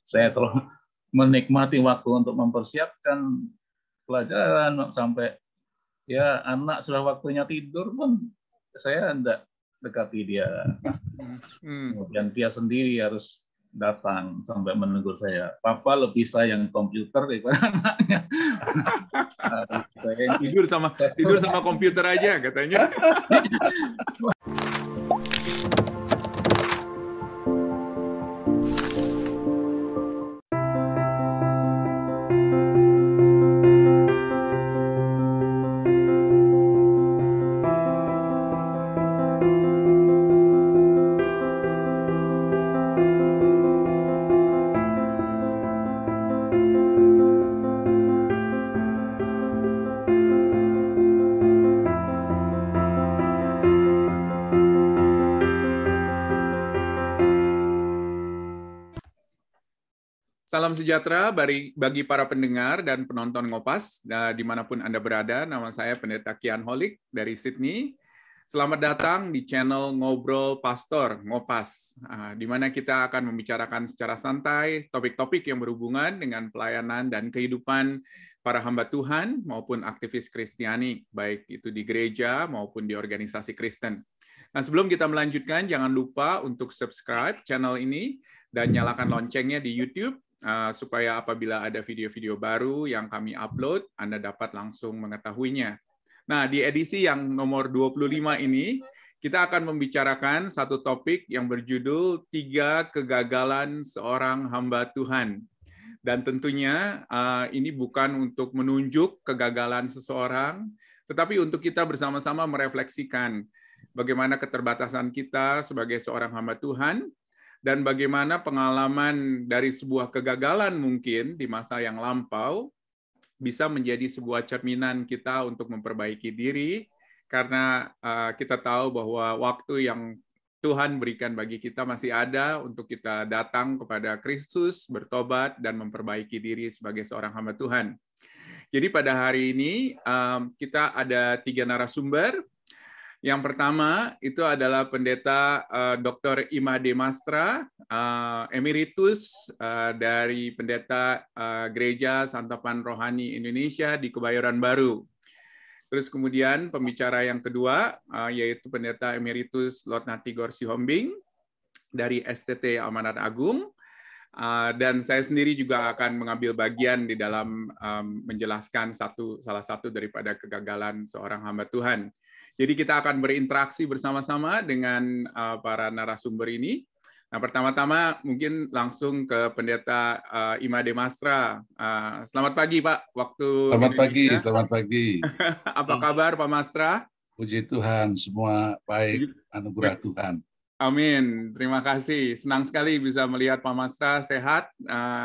Saya terus menikmati waktu untuk mempersiapkan pelajaran sampai ya anak sudah waktunya tidur pun saya tidak dekati dia. Kemudian dia sendiri harus datang sampai menegur saya. Papa lebih sayang komputer daripada anaknya. Tidur sama komputer aja katanya. Salam sejahtera bagi para pendengar dan penonton Ngopas, dimanapun Anda berada. Nama saya Pendeta Kian Holik dari Sydney. Selamat datang di channel Ngobrol Pastor, Ngopas, di mana kita akan membicarakan secara santai topik-topik yang berhubungan dengan pelayanan dan kehidupan para hamba Tuhan maupun aktivis Kristiani, baik itu di gereja maupun di organisasi Kristen. Nah, sebelum kita melanjutkan, jangan lupa untuk subscribe channel ini dan nyalakan loncengnya di YouTube, supaya apabila ada video-video baru yang kami upload, Anda dapat langsung mengetahuinya. Nah, di edisi yang nomor 25 ini, kita akan membicarakan satu topik yang berjudul 3 kegagalan seorang hamba Tuhan. Dan tentunya ini bukan untuk menunjuk kegagalan seseorang, tetapi untuk kita bersama-sama merefleksikan bagaimana keterbatasan kita sebagai seorang hamba Tuhan, dan bagaimana pengalaman dari sebuah kegagalan mungkin di masa yang lampau bisa menjadi sebuah cerminan kita untuk memperbaiki diri, karena kita tahu bahwa waktu yang Tuhan berikan bagi kita masih ada untuk kita datang kepada Kristus, bertobat, dan memperbaiki diri sebagai seorang hamba Tuhan. Jadi pada hari ini kita ada 3 narasumber. Yang pertama itu adalah Pendeta Dr. Imade Mastra, Emeritus dari Pendeta Gereja Santapan Rohani Indonesia di Kebayoran Baru. Terus kemudian pembicara yang kedua yaitu Pendeta Emeritus Lotnati Gorsihombing dari STT Amanat Agung. Dan saya sendiri juga akan mengambil bagian di dalam menjelaskan salah satu daripada kegagalan seorang hamba Tuhan. Jadi kita akan berinteraksi bersama-sama dengan para narasumber ini. Nah, pertama-tama mungkin langsung ke Pendeta Imade Mastra. Selamat pagi, Pak. Selamat pagi. Apa kabar, Pak Mastra? Puji Tuhan, semua baik, anugerah Tuhan. Amin. Terima kasih. Senang sekali bisa melihat Pak Mastra sehat.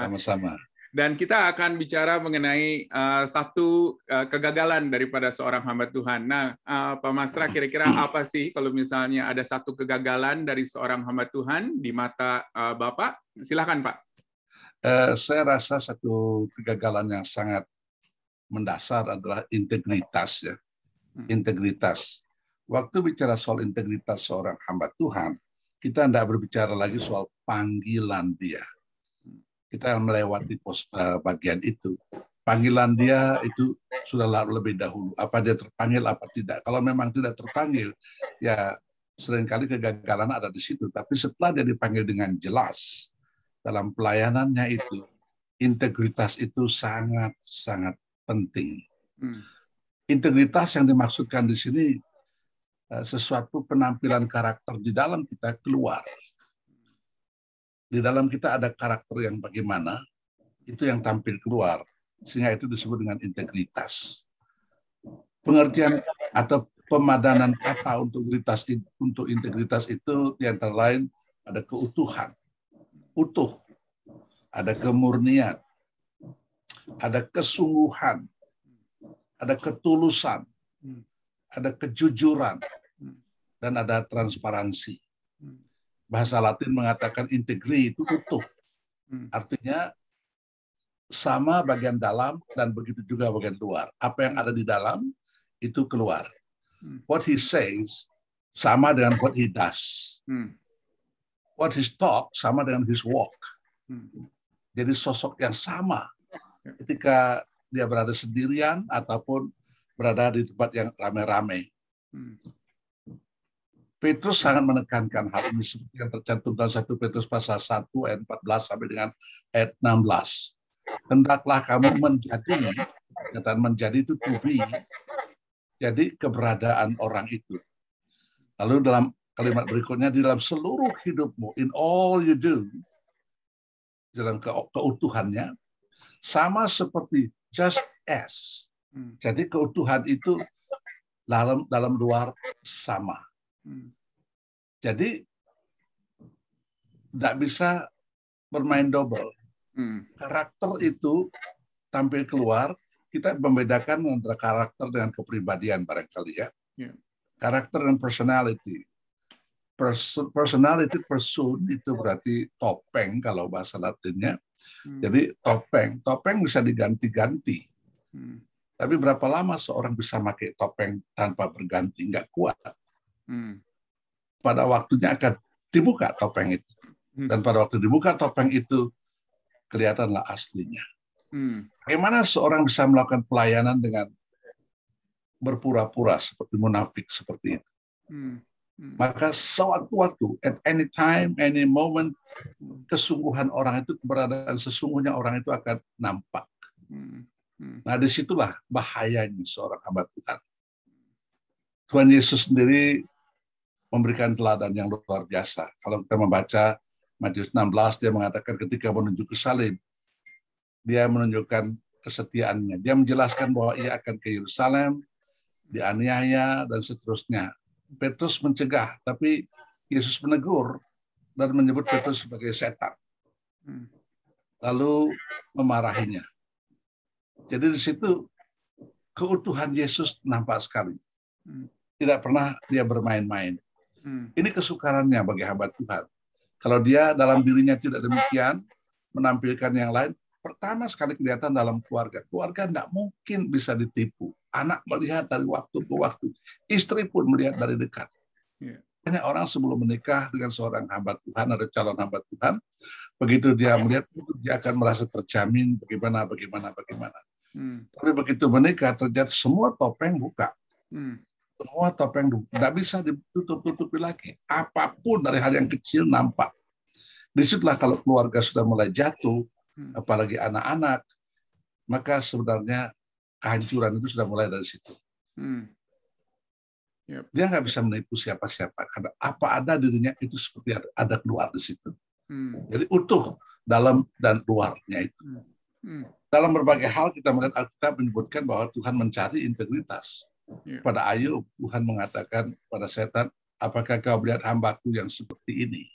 Sama-sama. Dan kita akan bicara mengenai satu kegagalan daripada seorang hamba Tuhan. Nah, Pak Mastra, kira-kira apa sih kalau misalnya ada satu kegagalan dari seorang hamba Tuhan di mata Bapak? Silakan, Pak. Saya rasa satu kegagalan yang sangat mendasar adalah integritas. Ya. Integritas. Waktu bicara soal integritas seorang hamba Tuhan, kita tidak berbicara lagi soal panggilan dia. Kita melewati bagian itu. Panggilan dia itu sudah lebih dahulu. Apa dia terpanggil, apa tidak. Kalau memang tidak terpanggil, ya seringkali kegagalan ada di situ. Tapi setelah dia dipanggil dengan jelas, dalam pelayanannya itu, integritas itu sangat-sangat penting. Integritas yang dimaksudkan di sini, sesuatu penampilan karakter di dalam kita keluar. Di dalam kita ada karakter yang bagaimana, itu yang tampil keluar. Sehingga itu disebut dengan integritas. Pengertian atau pemadanan kata untuk integritas itu di antara lain ada keutuhan, utuh, ada kemurnian, ada kesungguhan, ada ketulusan, ada kejujuran, dan ada transparansi. Bahasa Latin mengatakan integri itu utuh. Artinya sama bagian dalam dan begitu juga bagian luar. Apa yang ada di dalam itu keluar. What he says sama dengan what he does. What he talk sama dengan his walk. Jadi sosok yang sama ketika dia berada sendirian ataupun berada di tempat yang ramai-ramai. Petrus sangat menekankan hal ini seperti yang tercantum dalam 1 Petrus pasal 1 ayat 14 sampai dengan ayat 16. Hendaklah kamu menjadi, kata menjadi itu to be, jadi keberadaan orang itu. Lalu dalam kalimat berikutnya, di dalam seluruh hidupmu, in all you do, dalam keutuhannya, sama seperti just as. Jadi keutuhan itu dalam luar sama. Jadi tidak bisa bermain double. Karakter itu tampil keluar, kita membedakan antara karakter dengan kepribadian barangkali ya. Karakter dan personality. Personality, person itu berarti topeng kalau bahasa Latinnya. Jadi topeng bisa diganti-ganti. Tapi berapa lama seorang bisa pakai topeng tanpa berganti? Nggak kuat. Pada waktunya akan dibuka topeng itu. Dan pada waktu dibuka topeng itu, kelihatanlah aslinya. Bagaimana seorang bisa melakukan pelayanan dengan berpura-pura seperti munafik seperti itu? Maka sewaktu-waktu, at any time, any moment, kesungguhan orang itu, keberadaan sesungguhnya orang itu akan nampak. Nah, disitulah bahayanya seorang hamba Tuhan. Tuhan Yesus sendiri memberikan teladan yang luar biasa. Kalau kita membaca Matius 16, dia mengatakan ketika menuju ke salib, dia menunjukkan kesetiaannya. Dia menjelaskan bahwa ia akan ke Yerusalem, dianiaya, dan seterusnya. Petrus mencegah, tapi Yesus menegur dan menyebut Petrus sebagai setan. Lalu memarahinya. Jadi di situ keutuhan Yesus nampak sekali. Tidak pernah dia bermain-main. Ini kesukarannya bagi hamba Tuhan. Kalau dia dalam dirinya tidak demikian, menampilkan yang lain, pertama sekali kelihatan dalam keluarga. Keluarga tidak mungkin bisa ditipu. Anak melihat dari waktu ke waktu. Istri pun melihat dari dekat. Banyak orang sebelum menikah dengan seorang hamba Tuhan, ada calon hamba Tuhan, begitu dia melihat, dia akan merasa terjamin bagaimana. Tapi begitu menikah, terjadi semua topeng buka. Semua topeng tidak bisa ditutup-tutupi lagi. Apapun dari hal yang kecil nampak. Disitulah kalau keluarga sudah mulai jatuh, apalagi anak-anak, maka sebenarnya kehancuran itu sudah mulai dari situ. Dia nggak bisa menipu siapa-siapa karena apa ada dirinya itu seperti ada keluar di situ. Jadi utuh dalam dan luarnya itu. Dalam berbagai hal kita melihat Alkitab menyebutkan bahwa Tuhan mencari integritas. Pada Ayub Tuhan mengatakan pada setan, apakah kau melihat hambaku yang seperti ini?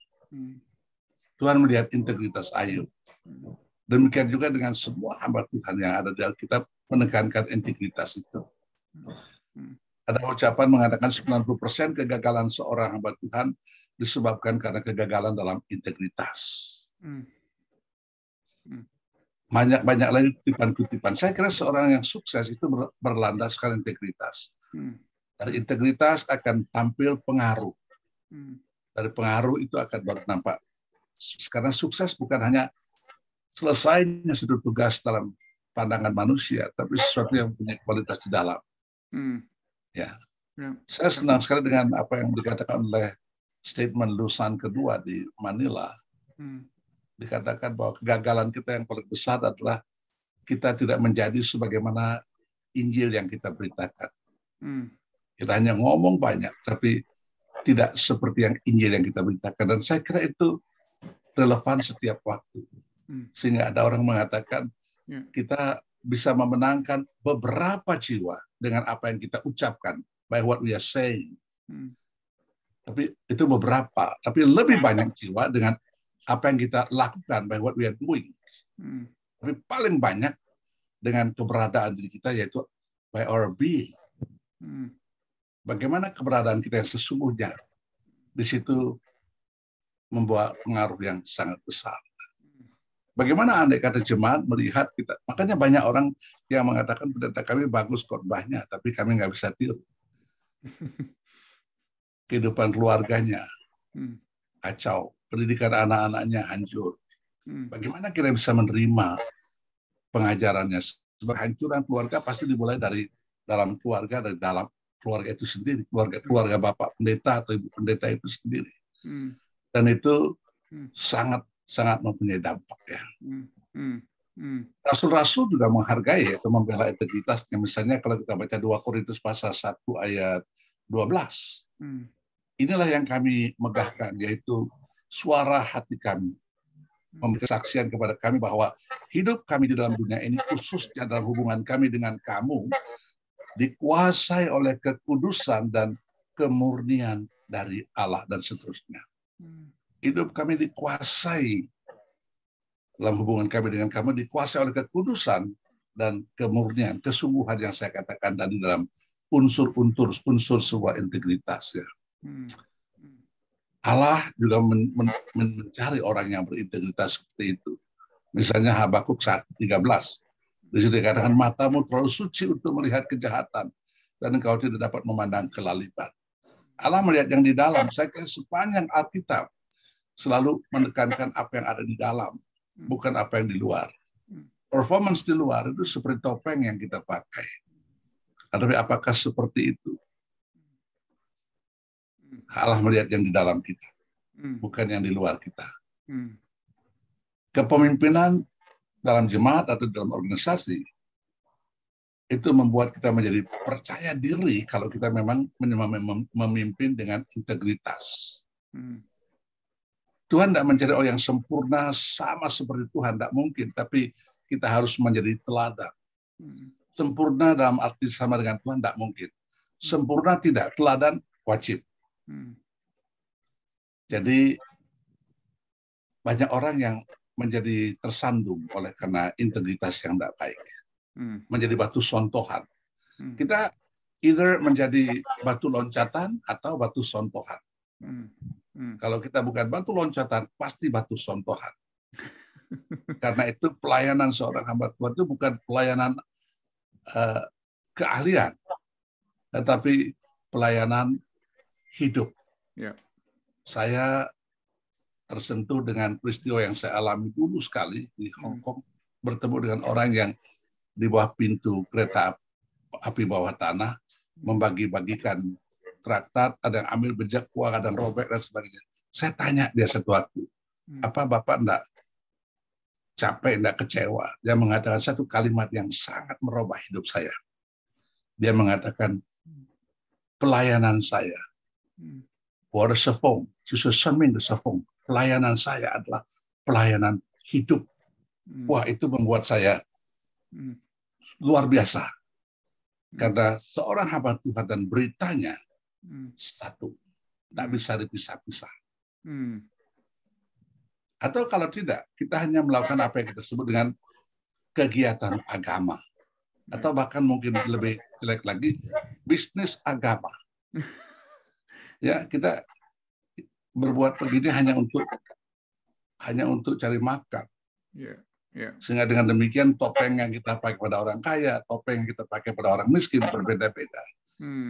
Tuhan melihat integritas Ayub. Demikian juga dengan semua hamba Tuhan yang ada di Alkitab menekankan integritas itu. Ada ucapan mengatakan 90% kegagalan seorang hamba Tuhan disebabkan karena kegagalan dalam integritas. Banyak lagi kutipan-kutipan. Saya kira seorang yang sukses itu berlandaskan integritas. Dari integritas akan tampil pengaruh. Dari pengaruh itu akan baru nampak. Karena sukses bukan hanya selesainya sudut tugas dalam pandangan manusia, tapi sesuatu yang punya kualitas di dalam. Ya, saya senang sekali dengan apa yang dikatakan oleh statement lulusan kedua di Manila. Dikatakan bahwa kegagalan kita yang paling besar adalah kita tidak menjadi sebagaimana Injil yang kita beritakan. Kita hanya ngomong banyak, tapi tidak seperti yang Injil yang kita beritakan. Dan saya kira itu relevan setiap waktu. Sehingga ada orang mengatakan kita bisa memenangkan beberapa jiwa dengan apa yang kita ucapkan, by what we are saying. Tapi itu beberapa, tapi lebih banyak jiwa dengan apa yang kita lakukan, by what we are doing. Tapi paling banyak dengan keberadaan diri kita, yaitu by our being. Bagaimana keberadaan kita yang sesungguhnya, di situ membawa pengaruh yang sangat besar. Bagaimana andai kata jemaat melihat kita, makanya banyak orang yang mengatakan pendeta kami bagus khotbahnya, tapi kami nggak bisa tiru. Kehidupan keluarganya kacau, pendidikan anak-anaknya hancur, Bagaimana kita bisa menerima pengajarannya? Kehancuran keluarga pasti dimulai dari dalam keluarga itu sendiri, keluarga bapak pendeta atau ibu pendeta itu sendiri. Dan itu sangat mempunyai dampak ya. Rasul-rasul juga menghargai atau membela integritasnya. Misalnya kalau kita baca 2 Korintus pasal 1 ayat 12. Inilah yang kami megahkan, yaitu suara hati kami. Memberi kesaksian kepada kami bahwa hidup kami di dalam dunia ini, khususnya dalam hubungan kami dengan kamu, dikuasai oleh kekudusan dan kemurnian dari Allah dan seterusnya. Hidup kami dikuasai dalam hubungan kami dengan kamu, dikuasai oleh kekudusan dan kemurnian, kesungguhan yang saya katakan tadi dalam unsur sebuah integritas. Ya. Allah juga mencari orang yang berintegritas seperti itu. Misalnya Habakuk 1:13. Di situ dikatakan, matamu terlalu suci untuk melihat kejahatan, dan engkau tidak dapat memandang kelalipan. Allah melihat yang di dalam. Saya kira sepanjang Alkitab selalu menekankan apa yang ada di dalam, bukan apa yang di luar. Performance di luar itu seperti topeng yang kita pakai. Tapi apakah seperti itu? Allah melihat yang di dalam kita, bukan yang di luar kita. Kepemimpinan dalam jemaat atau dalam organisasi itu membuat kita menjadi percaya diri kalau kita memang memimpin dengan integritas. Tuhan tidak mencari orang yang sempurna sama seperti Tuhan, tidak mungkin. Tapi kita harus menjadi teladan. Sempurna dalam arti sama dengan Tuhan tidak mungkin. Sempurna tidak, teladan wajib. Jadi banyak orang yang menjadi tersandung oleh karena integritas yang tidak baik. Menjadi batu sontohan. Kita either menjadi batu loncatan atau batu sontohan. Kalau kita bukan batu loncatan, pasti batu sontohan. Karena itu pelayanan seorang hamba Tuhan itu bukan pelayanan keahlian, tetapi pelayanan hidup. Saya tersentuh dengan peristiwa yang saya alami dulu sekali di Hong Kong, bertemu dengan orang yang di bawah pintu kereta api bawah tanah membagi-bagikan traktat, ada yang ambil bejak kuah, ada yang robek dan sebagainya. Saya tanya dia satu waktu, apa Bapak enggak capek, enggak kecewa? Dia mengatakan satu kalimat yang sangat merubah hidup saya. Dia mengatakan, pelayanan saya, pelayanan saya adalah pelayanan hidup. Wah, itu membuat saya luar biasa. Karena seorang hamba Tuhan dan beritanya satu, tak bisa dipisah-pisah. Atau kalau tidak, kita hanya melakukan apa yang kita sebut dengan kegiatan agama. Atau bahkan mungkin lebih jelek lagi, bisnis agama. Ya, kita berbuat begini hanya untuk cari makan. Sehingga dengan demikian topeng yang kita pakai pada orang kaya, topeng yang kita pakai pada orang miskin berbeda-beda.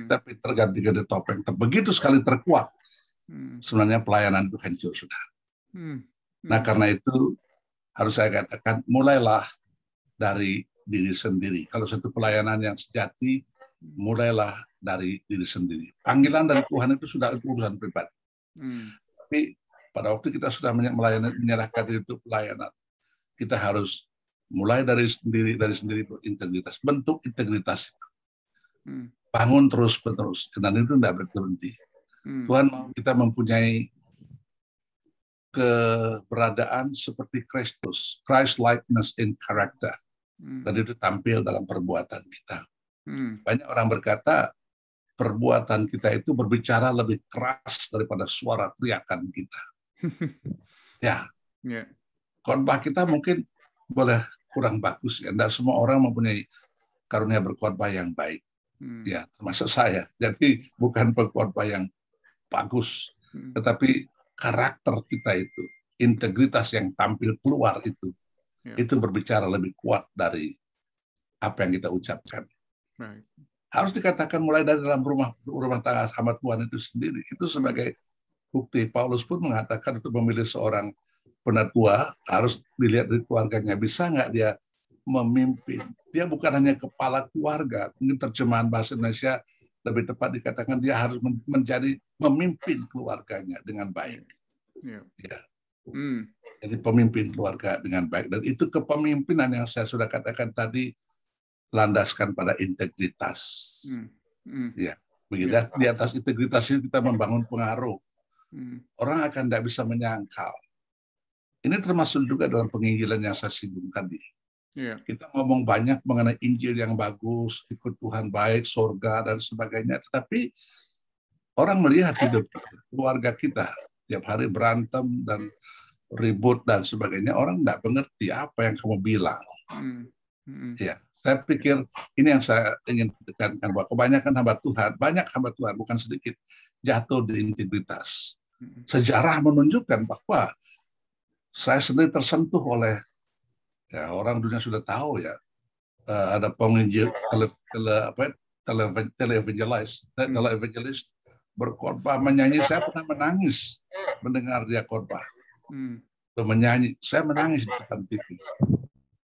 Tapi terganti-ganti topeng, begitu sekali terkuat, sebenarnya pelayanan itu hancur sudah. Nah, karena itu harus saya katakan, mulailah dari diri sendiri. Kalau satu pelayanan yang sejati, mulailah dari diri sendiri. Panggilan dari Tuhan itu sudah urusan pribadi. Tapi pada waktu kita sudah menyerahkan diri untuk pelayanan, kita harus mulai dari sendiri berintegritas. Bentuk integritas itu. Bangun terus-menerus. Dan itu tidak berhenti. Tuhan mau kita mempunyai keberadaan seperti Kristus. Christ-likeness in character. Dan itu tampil dalam perbuatan kita. Banyak orang berkata, perbuatan kita itu berbicara lebih keras daripada suara teriakan kita. Ya. Khotbah kita mungkin boleh kurang bagus. Ya. Tidak semua orang mempunyai karunia berkhotbah yang baik. Ya, termasuk saya. Jadi bukan berkhotbah yang bagus. Tetapi karakter kita itu, integritas yang tampil keluar itu berbicara lebih kuat dari apa yang kita ucapkan. Harus dikatakan mulai dari dalam rumah tangga hamba Tuhan itu sendiri. Itu sebagai Bukti Paulus pun mengatakan untuk memilih seorang penatua harus dilihat dari keluarganya. Bisa nggak dia memimpin? Dia bukan hanya kepala keluarga. Mungkin terjemahan bahasa Indonesia lebih tepat dikatakan dia harus menjadi memimpin keluarganya dengan baik. Ya. Jadi pemimpin keluarga dengan baik. Dan itu kepemimpinan yang saya sudah katakan tadi landaskan pada integritas. Ya, begitu. Di atas integritas itu kita membangun pengaruh. Orang akan tidak bisa menyangkal. Ini termasuk juga dalam penginjilan yang saya singgung tadi. Kita ngomong banyak mengenai Injil yang bagus, ikut Tuhan baik, surga dan sebagainya. Tetapi orang melihat hidup keluarga kita tiap hari berantem dan ribut dan sebagainya. Orang tidak mengerti apa yang kamu bilang. Ya, saya pikir ini yang saya ingin tekankan bahwa kebanyakan hamba Tuhan, banyak hamba Tuhan bukan sedikit jatuh di integritas. Sejarah menunjukkan bahwa saya sendiri tersentuh oleh orang dunia sudah tahu ya, ada penginjil televangelis berkhotbah menyanyi. Saya pernah menangis mendengar dia khotbah, menyanyi. Saya menangis di depan TV.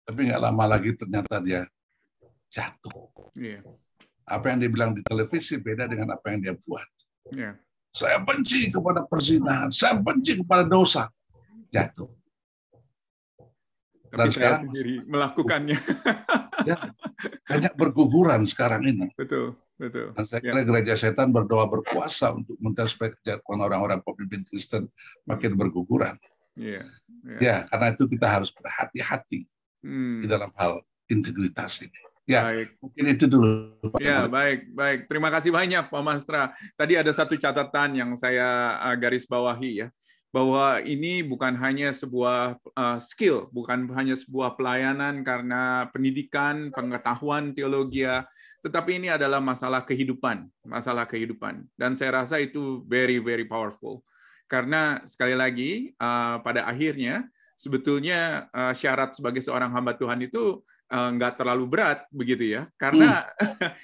Tapi nggak lama lagi ternyata dia jatuh. Apa yang dia bilang di televisi beda dengan apa yang dia buat. Saya benci kepada perzinahan, saya benci kepada dosa, jatuh. Tapi dan sekarang sendiri melakukannya. Ya, banyak berguguran sekarang ini. Betul. Dan saya kira gereja setan berdoa berkuasa untuk minta supaya kejatuhan orang-orang pemimpin Kristen makin berguguran. Ya, karena itu kita harus berhati-hati di dalam hal integritas ini. Ya, baik. Mungkin itu dulu. Ya, baik. Terima kasih banyak, Pak Mastra. Tadi ada satu catatan yang saya garis bawahi ya, bahwa ini bukan hanya sebuah skill, bukan hanya sebuah pelayanan karena pendidikan, pengetahuan teologi, tetapi ini adalah masalah kehidupan. Dan saya rasa itu very, very powerful. Karena sekali lagi, pada akhirnya, sebetulnya syarat sebagai seorang hamba Tuhan itu nggak terlalu berat begitu ya, karena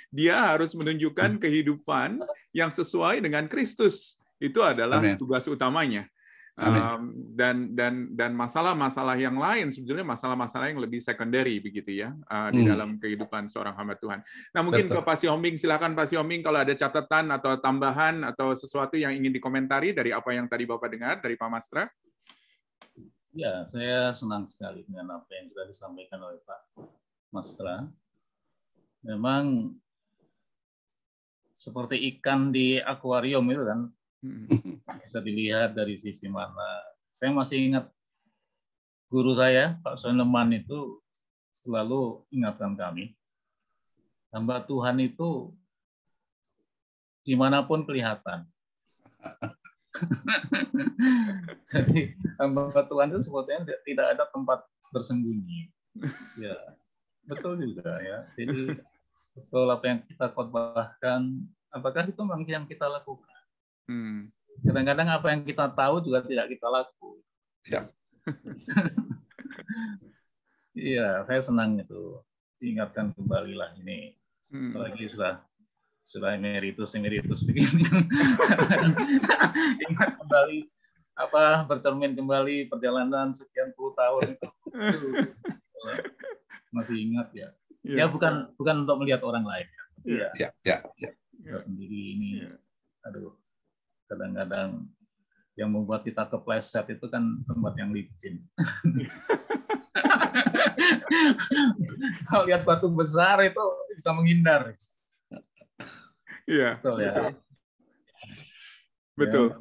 dia harus menunjukkan kehidupan yang sesuai dengan Kristus. Itu adalah tugas utamanya. Dan masalah-masalah yang lain sebetulnya masalah-masalah yang lebih secondary begitu ya, di dalam kehidupan seorang hamba Tuhan. Nah, mungkin ke Pak Siombing, silakan Pak Siombing kalau ada catatan atau tambahan atau sesuatu yang ingin dikomentari dari apa yang tadi Bapak dengar dari Pak Mastra. Ya, saya senang sekali dengan apa yang sudah disampaikan oleh Pak Mastra. Memang seperti ikan di akuarium itu kan, bisa dilihat dari sisi mana. Saya masih ingat guru saya, Pak Soeneman, itu selalu ingatkan kami, hamba Tuhan itu dimanapun kelihatan. Jadi hamba Tuhan itu sebetulnya tidak ada tempat bersembunyi. Ya, betul juga ya. Jadi betul apa yang kita khotbahkan, apakah itu memang yang kita lakukan? Kadang-kadang apa yang kita tahu juga tidak kita lakukan. Ya. Iya, saya senang itu diingatkan kembali lah ini. Apalagi sudah emeritus begini. Ingat kembali bercermin kembali perjalanan sekian puluh tahun itu. Masih ingat ya. Ya bukan untuk melihat orang lain. Ya. Kita sendiri ini, kadang-kadang yang membuat kita kepleset itu kan tempat yang licin. Kalau lihat batu besar itu bisa menghindar. Iya. Betul.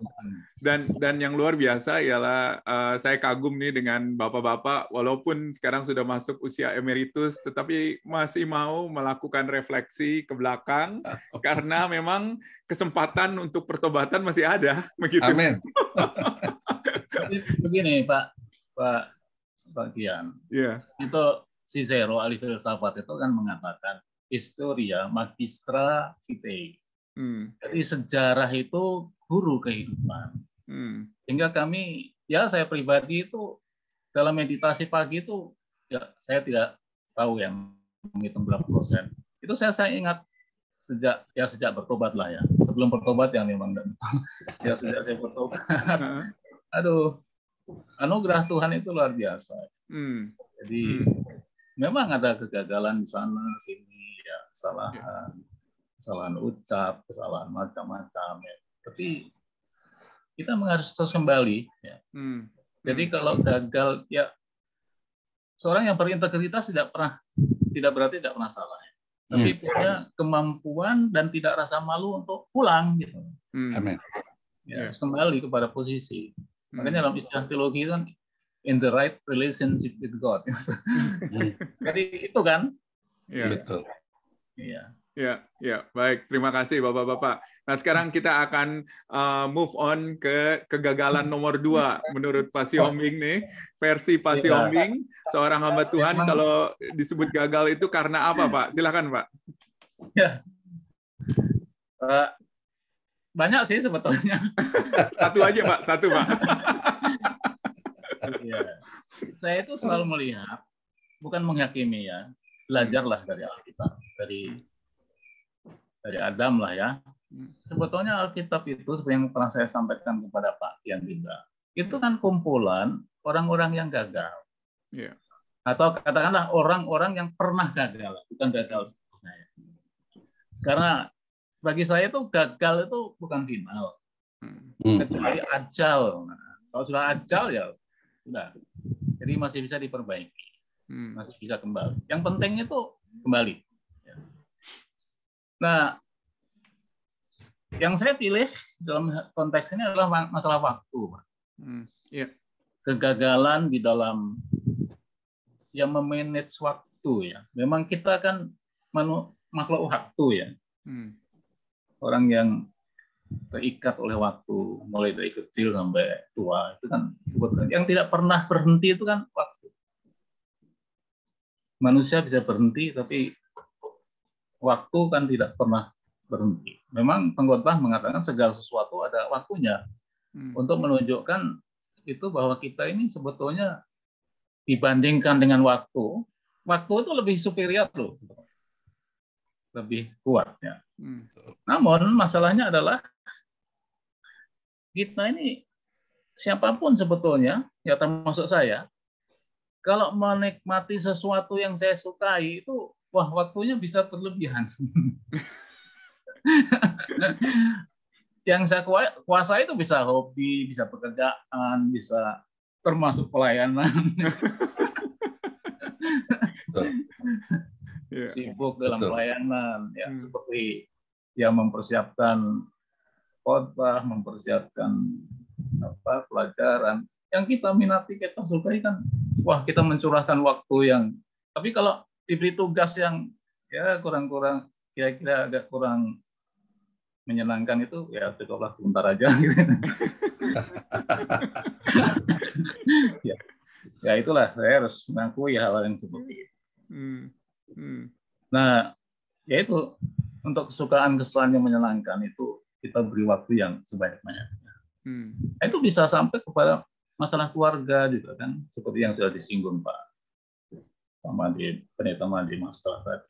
Dan yang luar biasa ialah saya kagum nih dengan bapak-bapak, walaupun sekarang sudah masuk usia emeritus, tetapi masih mau melakukan refleksi ke belakang karena memang kesempatan untuk pertobatan masih ada, begitu. Amin. Begini Pak Kian, itu Cicero ahli filsafat itu kan mengatakan historia magistra vitae. Jadi sejarah itu guru kehidupan. Sehingga saya pribadi itu dalam meditasi pagi itu, ya saya tidak tahu yang menghitung berapa persen. Itu saya ingat sejak bertobat lah ya. Sebelum bertobat ya memang ya sejak saya bertobat. Aduh, anugerah Tuhan itu luar biasa. Jadi memang ada kegagalan di sana sini ya, kesalahan ucap, kesalahan macam-macam ya. Tapi kita harus terus kembali ya. Jadi kalau gagal ya, seorang yang berintegritas tidak berarti tidak pernah salah ya. Tapi punya kemampuan dan tidak rasa malu untuk pulang gitu. Amin. Ya, harus kembali kepada posisi. Makanya dalam istilah teologi kan in the right relationship with God. Jadi itu kan. Betul. Iya. Ya, baik. Terima kasih Bapak-Bapak. Nah, sekarang kita akan move on ke kegagalan nomor 2 menurut Pak Siombing nih. Versi Pak Siombing, seorang hamba Tuhan kalau disebut gagal itu karena apa, Pak? Silakan, Pak. Ya. Banyak sih sebetulnya. Satu aja, Pak. Satu, Pak. Ya. Saya itu selalu melihat, bukan menghakimi ya, belajarlah dari Alkitab, dari Adam lah ya. Sebetulnya Alkitab itu seperti yang pernah saya sampaikan kepada Pak Tian juga, itu kan kumpulan orang-orang yang gagal. Atau katakanlah orang-orang yang pernah gagal, bukan gagal saya. Karena bagi saya itu gagal itu bukan final, kecuali ajal. Nah, kalau sudah ajal ya sudah, jadi masih bisa diperbaiki, masih bisa kembali. Yang penting itu kembali. Nah, yang saya pilih dalam konteks ini adalah masalah waktu, Pak. Kegagalan di dalam yang memanage waktu ya. Memang kita kan makhluk waktu ya. Orang yang terikat oleh waktu, mulai dari kecil sampai tua, itu kan sebetulnya yang tidak pernah berhenti itu kan waktu. Manusia bisa berhenti, tapi waktu kan tidak pernah berhenti. Memang pengkhotbah mengatakan segala sesuatu ada waktunya, untuk menunjukkan itu bahwa kita ini sebetulnya dibandingkan dengan waktu itu lebih superior loh, lebih kuat ya. Namun masalahnya adalah kita ini, siapapun sebetulnya, ya termasuk saya, kalau menikmati sesuatu yang saya sukai itu, wah waktunya bisa berlebihan. Yang saya kuasai itu bisa hobi, bisa pekerjaan, bisa termasuk pelayanan. Sibuk dalam pelayanan, ya seperti yang mempersiapkan khotbah, mempersiapkan pelajaran yang kita minati, kita sukai kan, wah kita mencurahkan waktu yang, tapi kalau diberi tugas yang ya kurang-kurang, kira-kira agak kurang menyenangkan itu, ya cukuplah sebentar aja. Ya itulah, saya harus mengakui hal-hal yang seperti itu. Nah, yaitu untuk kesukaan-kesukaan yang menyenangkan itu kita beri waktu yang sebanyak-banyaknya. Nah, itu bisa sampai kepada masalah keluarga juga kan, seperti yang sudah disinggung Pak Pendeta Mandi Master tadi.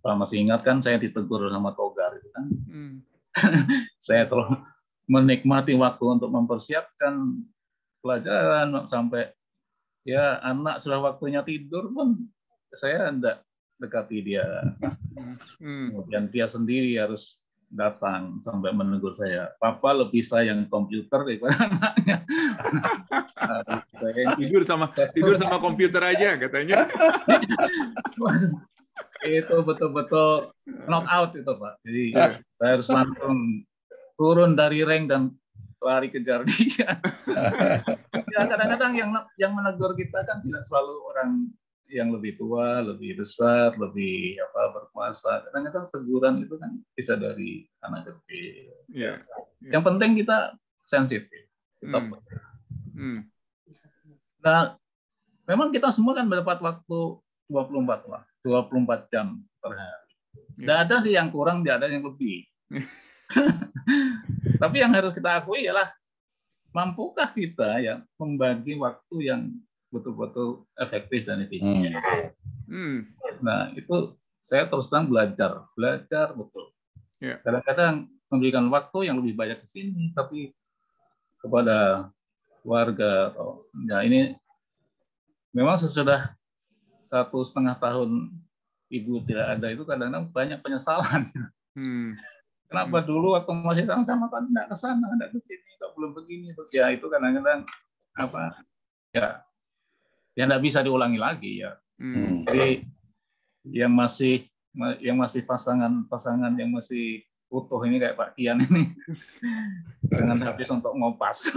Pak masih ingat kan saya ditegur sama Togar itu kan. Saya terus menikmati waktu untuk mempersiapkan pelajaran sampai ya anak sudah waktunya tidur pun saya tidak dekati dia. Kemudian dia sendiri harus datang sampai menegur saya, Papa lebih sayang komputer daripada anaknya. Tidur sama komputer aja katanya. Waduh, itu betul-betul knock out itu Pak. Jadi saya harus langsung turun dari rank dan lari kejar dia. Ya, kadang-kadang yang menegur kita kan tidak selalu orang yang lebih tua, lebih besar, lebih berkuasa. Kadang-kadang teguran itu kan bisa dari anak kecil. Yang penting kita sensitif. Nah, memang kita semua kan mendapat waktu 24 jam per hari. Tidak ada sih yang kurang, tidak ada yang lebih. Tapi yang harus kita akui ialah mampukah kita ya membagi waktu yang betul-betul efektif dan efisien. Nah, itu saya terus terang belajar betul. Yeah. Kadang-kadang memberikan waktu yang lebih banyak ke sini, tapi kepada warga atau ya ini memang sesudah 1,5 tahun ibu tidak ada itu kadang-kadang banyak penyesalan. Kenapa dulu waktu masih sama-sama kan nggak ke sana, nggak ke sini, kok belum begini, ya itu kadang-kadang apa ya nggak bisa diulangi lagi ya. Jadi yang masih pasangan yang masih utuh ini kayak Pak Kian ini dengan habis untuk ngopas.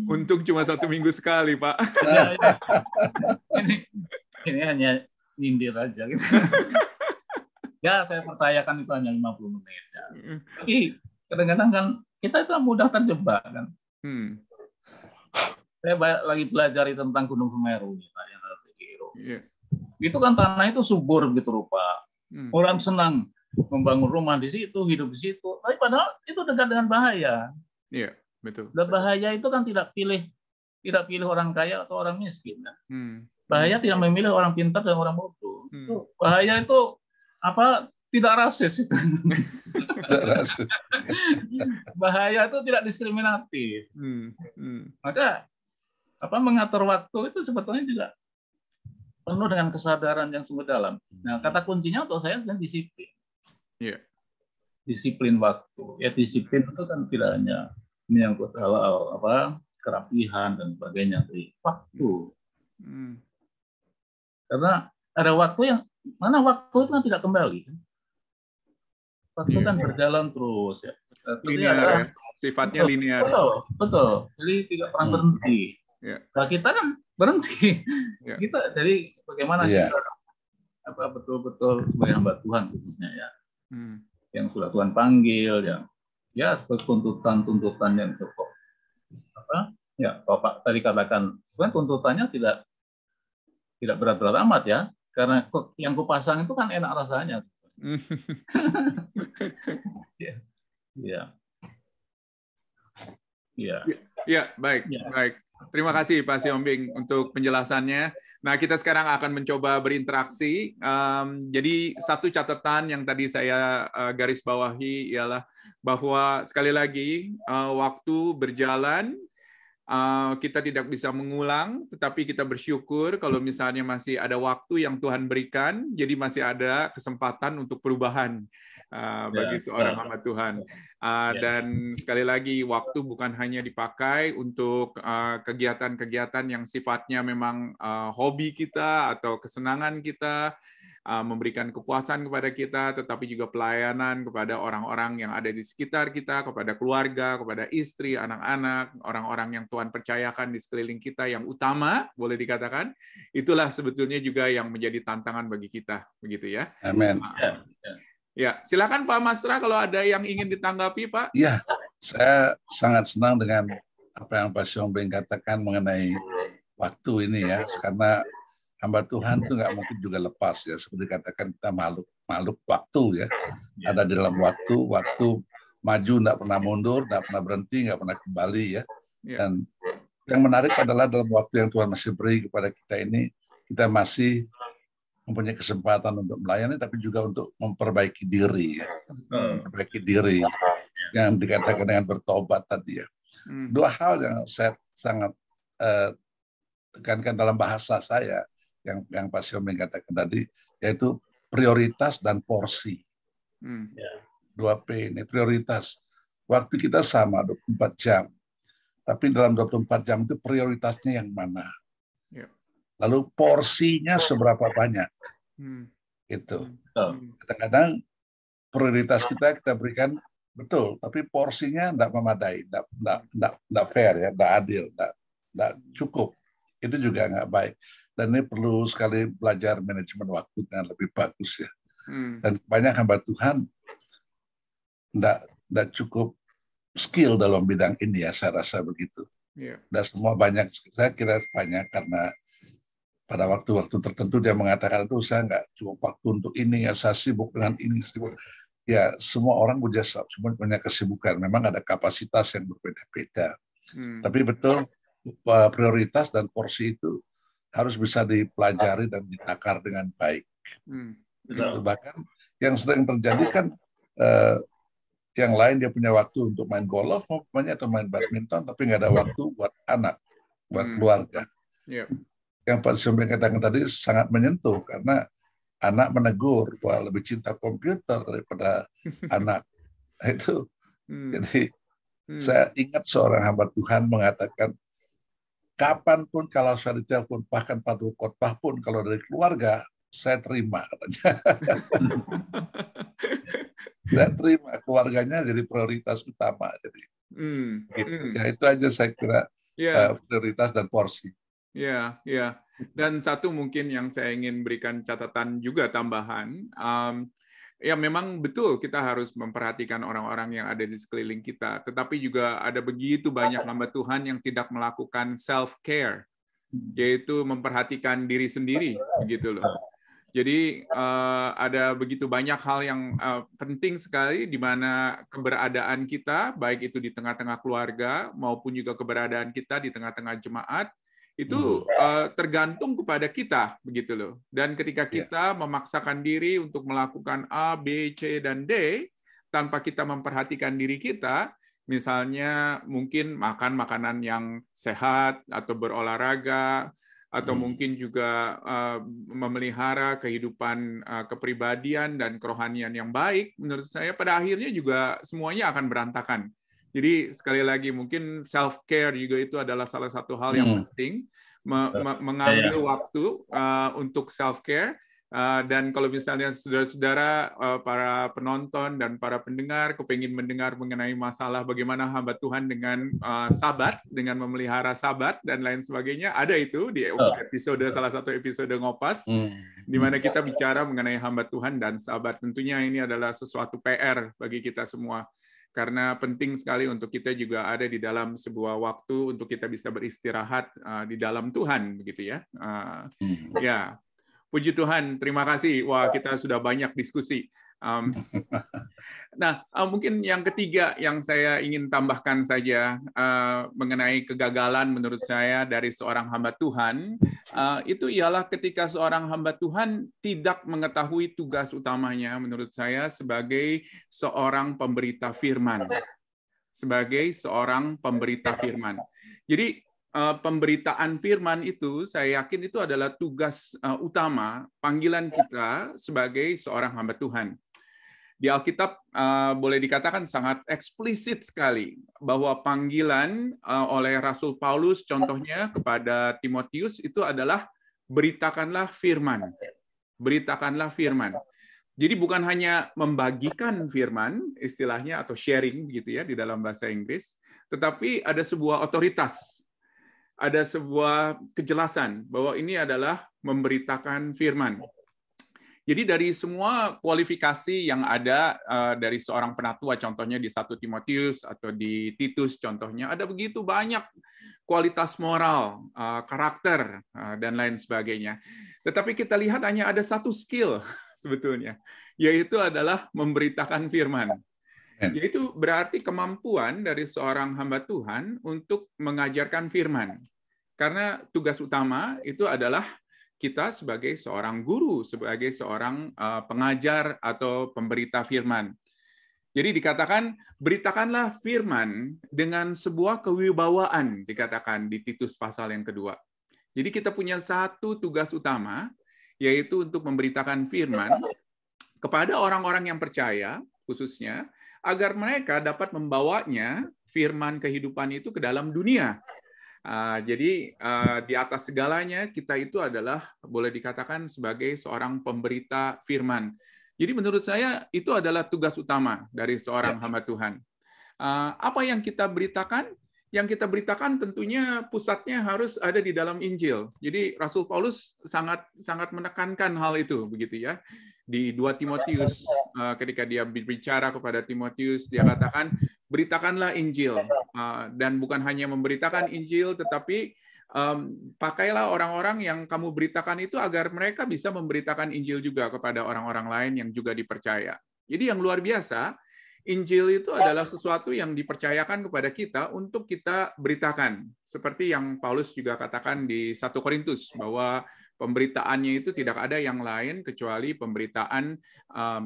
Untung cuma 1 minggu sekali, Pak. Ya. Ini hanya nyindir aja gitu. Ya, saya percayakan itu hanya 50 menit. Ya. Tapi kadang-kadang kan kita itu mudah terjebak kan. Saya lagi belajar tentang Gunung Semeru nih, Pak, yang ada di Giro. Yeah. Itu kan tanah itu subur gitu rupa. Orang senang membangun rumah di situ, hidup di situ. Tapi padahal itu dekat dengan bahaya. Iya, betul. Dan bahaya itu kan tidak pilih orang kaya atau orang miskin. Kan? Bahaya tidak memilih orang pintar dan orang bodoh. Bahaya itu apa? Tidak rasis itu. Bahaya itu tidak diskriminatif. Maka mengatur waktu itu sebetulnya juga penuh dengan kesadaran yang sungguh dalam. Nah, kata kuncinya untuk saya kan disiplin. Yeah. Disiplin waktu. Ya disiplin itu kan tidak hanya menyangkut hal kerapihan dan sebagainya, tapi waktu. Karena ada waktu yang mana waktu itu kan tidak kembali. Waktu kan berjalan terus ya. Linear, sifatnya linear. Betul. Jadi tidak pernah berhenti. Nah, kita kan berhenti. Kita jadi bagaimana kita betul-betul sebagai hamba Tuhan khususnya ya. Yang sudah Tuhan panggil ya tuntutan yang cukup Bapak tadi katakan sebenarnya tuntutannya tidak berat-berat amat ya, karena yang kupasang itu kan enak rasanya. Ya, baik. Terima kasih Pak Siombing untuk penjelasannya. Nah, kita sekarang akan mencoba berinteraksi. Jadi satu catatan yang tadi saya garis bawahi ialah bahwa sekali lagi waktu berjalan, kita tidak bisa mengulang, tetapi kita bersyukur kalau misalnya masih ada waktu yang Tuhan berikan, jadi masih ada kesempatan untuk perubahan bagi seorang hamba Tuhan. Dan sekali lagi, waktu bukan hanya dipakai untuk kegiatan-kegiatan yang sifatnya memang hobi kita atau kesenangan kita, memberikan kepuasan kepada kita, tetapi juga pelayanan kepada orang-orang yang ada di sekitar kita, kepada keluarga, kepada istri, anak-anak, orang-orang yang Tuhan percayakan di sekeliling kita yang utama, boleh dikatakan, itulah sebetulnya juga yang menjadi tantangan bagi kita, begitu ya. Amin. Ya, silakan Pak Mastra kalau ada yang ingin ditanggapi, Pak. Ya, saya sangat senang dengan apa yang Pak Siombing katakan mengenai waktu ini ya, karena hamba Tuhan itu nggak mungkin juga lepas ya, seperti katakan kita makhluk waktu ya, ada di dalam waktu maju, nggak pernah mundur, nggak pernah berhenti, nggak pernah kembali ya. Dan yang menarik adalah dalam waktu yang Tuhan masih beri kepada kita ini, kita masih mempunyai kesempatan untuk melayani, tapi juga untuk memperbaiki diri ya, memperbaiki diri yang dikatakan dengan bertobat tadi ya. Dua hal yang saya sangat tekankan dalam bahasa saya, yang Pak Siombing katakan tadi, yaitu prioritas dan porsi. 2P ini, prioritas. Waktu kita sama 24 jam, tapi dalam 24 jam itu prioritasnya yang mana? Lalu porsinya seberapa banyak? Itu. Kadang-kadang prioritas kita berikan betul, tapi porsinya tidak memadai, tidak fair ya, tidak adil, tidak cukup. Itu juga nggak baik. Dan ini perlu sekali belajar manajemen waktu dengan lebih bagus ya. Dan banyak hamba Tuhan nggak cukup skill dalam bidang ini ya, saya rasa begitu. Dan semua banyak, saya kira banyak karena pada waktu-waktu tertentu dia mengatakan, aduh saya nggak cukup waktu untuk ini ya, saya sibuk dengan ini, sibuk. Ya semua orang semua punya kesibukan. Memang ada kapasitas yang berbeda-beda. Tapi betul prioritas dan porsi itu harus bisa dipelajari dan ditakar dengan baik. Gitu. Bahkan yang sering terjadi kan yang lain dia punya waktu untuk main golf atau main badminton, tapi nggak ada waktu buat anak, buat keluarga. Yang Pak Sumber katakan tadi sangat menyentuh, karena anak menegur bahwa lebih cinta komputer daripada anak. Itu. Jadi saya ingat seorang hamba Tuhan mengatakan, kapanpun kalau saya ditelepon, bahkan pada khotbah pun kalau dari keluarga, saya terima, katanya. Saya terima, keluarganya jadi prioritas utama. Jadi gitu. Ya, itu aja saya kira prioritas dan porsi. Ya. Dan satu mungkin yang saya ingin berikan catatan juga tambahan, ya memang betul kita harus memperhatikan orang-orang yang ada di sekeliling kita, tetapi juga ada begitu banyak hamba Tuhan yang tidak melakukan self-care, yaitu memperhatikan diri sendiri, begitu loh. Jadi ada begitu banyak hal yang penting sekali di mana keberadaan kita, baik itu di tengah-tengah keluarga maupun juga keberadaan kita di tengah-tengah jemaat, itu tergantung kepada kita, begitu loh. Dan ketika kita memaksakan diri untuk melakukan A, B, C, dan D, tanpa kita memperhatikan diri kita, misalnya mungkin makan makanan yang sehat atau berolahraga, atau mungkin juga memelihara kehidupan kepribadian dan kerohanian yang baik, menurut saya pada akhirnya juga semuanya akan berantakan. Jadi sekali lagi mungkin self-care juga itu adalah salah satu hal yang penting, mengambil waktu untuk self-care. Dan kalau misalnya saudara-saudara, para penonton dan para pendengar kepingin mendengar mengenai masalah bagaimana hamba Tuhan dengan sabat, dengan memelihara sabat dan lain sebagainya, ada itu di salah satu episode Ngopas, di mana kita bicara mengenai hamba Tuhan dan sabat. Tentunya ini adalah sesuatu PR bagi kita semua, karena penting sekali untuk kita juga ada di dalam sebuah waktu untuk kita bisa beristirahat di dalam Tuhan, begitu ya. Ya. Puji Tuhan, terima kasih. Wah, kita sudah banyak diskusi. Nah, mungkin yang ketiga yang saya ingin tambahkan saja mengenai kegagalan menurut saya dari seorang hamba Tuhan, itu ialah ketika seorang hamba Tuhan tidak mengetahui tugas utamanya menurut saya sebagai seorang pemberita firman. Sebagai seorang pemberita firman. Jadi, pemberitaan firman itu saya yakin itu adalah tugas utama panggilan kita sebagai seorang hamba Tuhan. Di Alkitab boleh dikatakan sangat eksplisit sekali bahwa panggilan oleh Rasul Paulus contohnya kepada Timotius itu adalah beritakanlah firman. Beritakanlah firman. Jadi bukan hanya membagikan firman istilahnya atau sharing begitu ya di dalam bahasa Inggris, tetapi ada sebuah otoritas. Ada sebuah kejelasan bahwa ini adalah memberitakan firman. Jadi dari semua kualifikasi yang ada dari seorang penatua, contohnya di 1 Timotius atau di Titus contohnya, ada begitu banyak kualitas moral, karakter, dan lain sebagainya. Tetapi kita lihat hanya ada satu skill sebetulnya, yaitu adalah memberitakan firman. Yaitu berarti kemampuan dari seorang hamba Tuhan untuk mengajarkan firman. Karena tugas utama itu adalah kita sebagai seorang guru, sebagai seorang pengajar atau pemberita firman. Jadi dikatakan, beritakanlah firman dengan sebuah kewibawaan, dikatakan di Titus pasal yang kedua. Jadi kita punya satu tugas utama, yaitu untuk memberitakan firman kepada orang-orang yang percaya, khususnya, agar mereka dapat membawanya, firman kehidupan itu ke dalam dunia. Jadi di atas segalanya kita itu adalah boleh dikatakan sebagai seorang pemberita firman. Jadi menurut saya itu adalah tugas utama dari seorang hamba Tuhan. Apa yang kita beritakan? Yang kita beritakan tentunya pusatnya harus ada di dalam Injil. Jadi Rasul Paulus sangat menekankan hal itu, begitu ya. Di 2 Timotius, ketika dia berbicara kepada Timotius, dia katakan, beritakanlah Injil. Dan bukan hanya memberitakan Injil, tetapi pakailah orang-orang yang kamu beritakan itu agar mereka bisa memberitakan Injil juga kepada orang-orang lain yang juga dipercaya. Jadi yang luar biasa, Injil itu adalah sesuatu yang dipercayakan kepada kita untuk kita beritakan. Seperti yang Paulus juga katakan di 1 Korintus, bahwa pemberitaannya itu tidak ada yang lain kecuali pemberitaan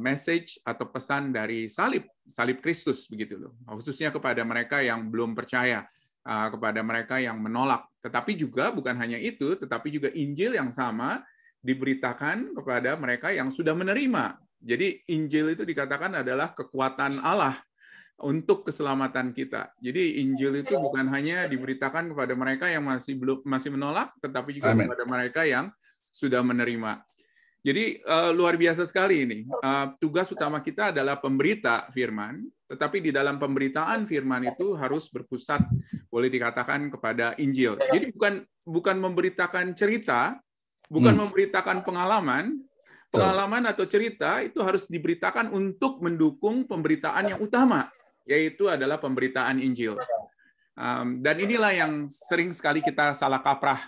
message atau pesan dari salib Kristus, begitu loh. Khususnya kepada mereka yang belum percaya, kepada mereka yang menolak. Tetapi juga bukan hanya itu, tetapi juga Injil yang sama diberitakan kepada mereka yang sudah menerima. Jadi Injil itu dikatakan adalah kekuatan Allah untuk keselamatan kita. Jadi Injil itu bukan hanya diberitakan kepada mereka yang masih menolak, tetapi juga kepada mereka yang sudah menerima. Jadi luar biasa sekali ini. Tugas utama kita adalah pemberita firman, tetapi di dalam pemberitaan firman itu harus berpusat, boleh dikatakan, kepada Injil. Jadi bukan memberitakan cerita, bukan memberitakan pengalaman atau cerita, itu harus diberitakan untuk mendukung pemberitaan yang utama, yaitu adalah pemberitaan Injil. Dan inilah yang sering sekali kita salah kaprah,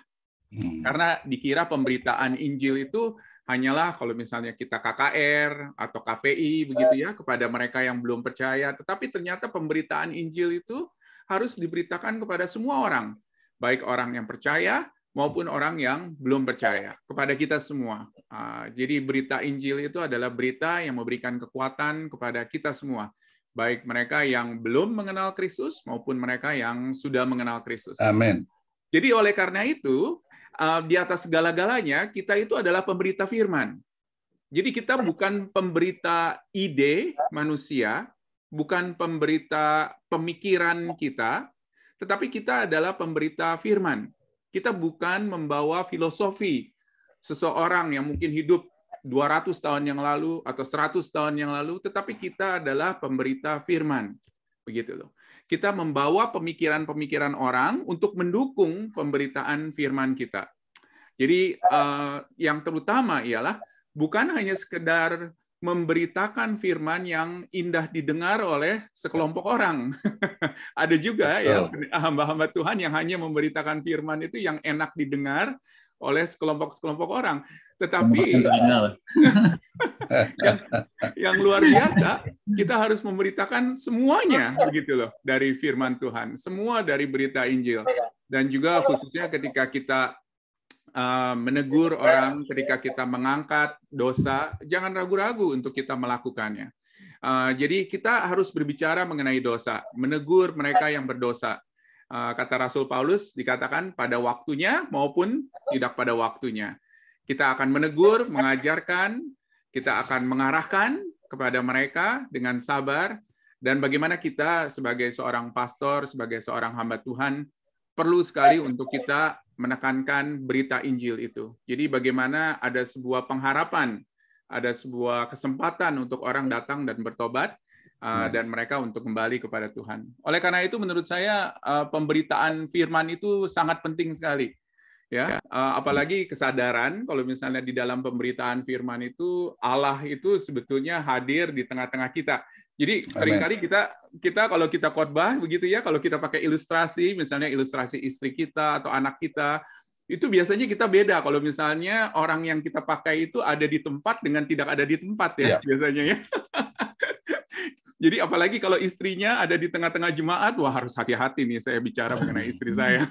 karena dikira pemberitaan Injil itu hanyalah kalau misalnya kita KKR atau KPI begitu ya, kepada mereka yang belum percaya. Tetapi ternyata pemberitaan Injil itu harus diberitakan kepada semua orang, baik orang yang percaya maupun orang yang belum percaya, kepada kita semua. Jadi berita Injil itu adalah berita yang memberikan kekuatan kepada kita semua, baik mereka yang belum mengenal Kristus maupun mereka yang sudah mengenal Kristus. Amin. Jadi oleh karena itu, di atas segala-galanya, kita itu adalah pemberita firman. Jadi kita bukan pemberita ide manusia, bukan pemberita pemikiran kita, tetapi kita adalah pemberita firman. Kita bukan membawa filosofi seseorang yang mungkin hidup 200 tahun yang lalu atau 100 tahun yang lalu, tetapi kita adalah pemberita firman. Begitu loh. Kita membawa pemikiran-pemikiran orang untuk mendukung pemberitaan firman kita. Jadi yang terutama ialah bukan hanya sekedar memberitakan firman yang indah didengar oleh sekelompok orang. Ada juga ya hamba-hamba Tuhan yang hanya memberitakan firman itu yang enak didengar oleh sekelompok orang. Tetapi yang luar biasa, kita harus memberitakan semuanya begitu loh dari firman Tuhan, semua dari berita Injil. Dan juga khususnya ketika kita menegur orang, ketika kita mengangkat dosa, jangan ragu-ragu untuk kita melakukannya. Jadi kita harus berbicara mengenai dosa, menegur mereka yang berdosa. Kata Rasul Paulus dikatakan pada waktunya maupun tidak pada waktunya. Kita akan menegur, mengajarkan, kita akan mengarahkan kepada mereka dengan sabar, dan bagaimana kita sebagai seorang pastor, sebagai seorang hamba Tuhan, perlu sekali untuk kita menekankan berita Injil itu. Jadi bagaimana ada sebuah pengharapan, ada sebuah kesempatan untuk orang datang dan bertobat, dan mereka untuk kembali kepada Tuhan. Oleh karena itu menurut saya pemberitaan firman itu sangat penting sekali. Ya, apalagi kesadaran kalau misalnya di dalam pemberitaan firman itu Allah itu sebetulnya hadir di tengah-tengah kita. Jadi seringkali kita kalau kita khotbah begitu ya, kalau kita pakai ilustrasi, misalnya ilustrasi istri kita atau anak kita, itu biasanya kita beda kalau misalnya orang yang kita pakai itu ada di tempat dengan tidak ada di tempat ya, biasanya ya. Jadi apalagi kalau istrinya ada di tengah-tengah jemaat, wah harus hati-hati nih saya bicara mengenai istri saya.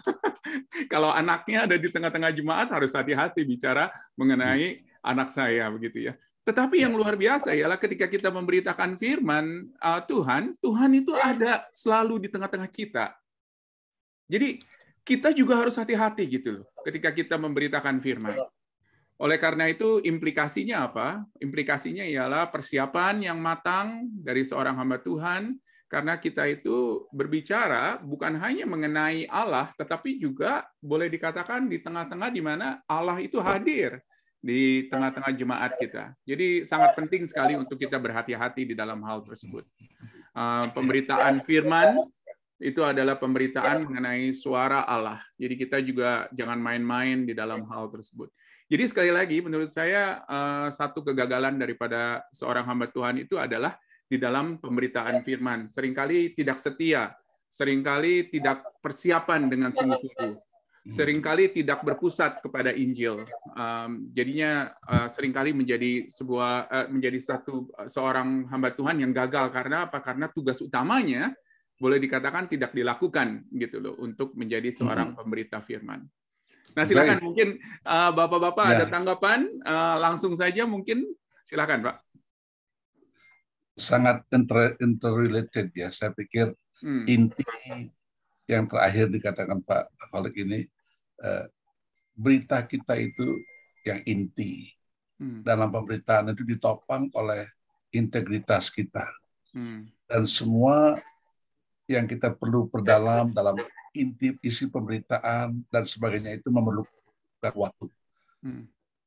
Kalau anaknya ada di tengah-tengah jemaat, harus hati-hati bicara mengenai anak saya begitu ya. Tetapi yang luar biasa ialah ketika kita memberitakan firman Tuhan, Tuhan itu ada selalu di tengah-tengah kita. Jadi kita juga harus hati-hati gitu loh ketika kita memberitakan firman. Oleh karena itu implikasinya apa? Implikasinya ialah persiapan yang matang dari seorang hamba Tuhan, karena kita itu berbicara bukan hanya mengenai Allah, tetapi juga boleh dikatakan di tengah-tengah di mana Allah itu hadir di tengah-tengah jemaat kita. Jadi sangat penting sekali untuk kita berhati-hati di dalam hal tersebut. Pemberitaan firman itu adalah pemberitaan mengenai suara Allah. Jadi kita juga jangan main-main di dalam hal tersebut. Jadi sekali lagi menurut saya satu kegagalan daripada seorang hamba Tuhan itu adalah di dalam pemberitaan firman. Seringkali tidak setia, seringkali tidak persiapan dengan sungguh-sungguh. seringkali tidak berpusat kepada Injil. Jadinya seringkali menjadi seorang hamba Tuhan yang gagal karena apa? Karena tugas utamanya boleh dikatakan tidak dilakukan gitu loh untuk menjadi seorang pemberita firman. Nah, silakan mungkin Bapak-bapak ada tanggapan langsung saja mungkin silakan Pak. Sangat interrelated ya. Saya pikir inti yang terakhir dikatakan Pak Holik ini, berita kita itu yang inti. Dalam pemberitaan itu ditopang oleh integritas kita. Dan semua yang kita perlu perdalam dalam inti isi pemberitaan dan sebagainya itu memerlukan waktu.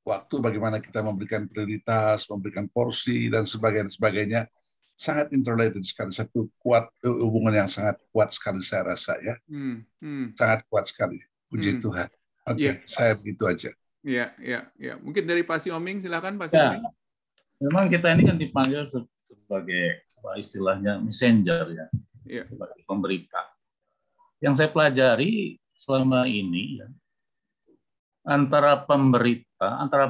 Waktu bagaimana kita memberikan prioritas, memberikan porsi dan sebagainya sangat interrelated sekali, satu hubungan yang sangat kuat sekali saya rasa ya. Sangat kuat sekali. Puji Tuhan. Oke, saya begitu aja. Iya. Mungkin dari Pak Sioming, silakan Pak Sioming. Memang kita ini kan dipanggil sebagai istilahnya messenger ya. Sebagai pemberita. Yang saya pelajari selama ini ya, antara